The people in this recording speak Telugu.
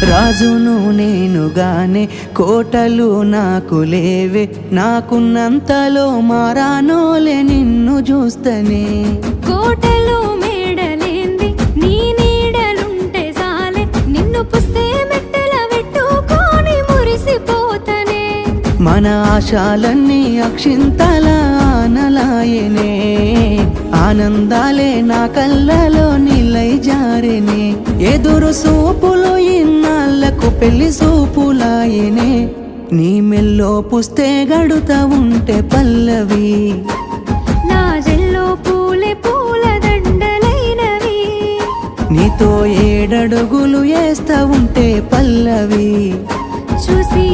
రాజును నేనుగానే కోటలు నాకు లేవే, నాకున్నంతలో మారానోలే నిన్ను చూస్తనే. కోటలు మేడలేంది నీ నీడలుంటే సాలే, నిన్ను పుస్తే మెట్టెల పెట్టుకొని మురిసిపోతనే. మన ఆశాలన్నీ అక్షింతల ఆనలాయనే, ఆనందాలే నా కళ్ళలో నిలై జారెనే. ఎదురు సూపులు ఇన్నాళ్లకు పెళ్లి సూపులాయనే, నీ మెల్లో పుస్తే గడుతా ఉంటే పల్లవి, నా జల్లో పూలే పూల దండలైనవి. నీతో ఏడడుగులు వేస్తా ఉంటే పల్లవి. చూసి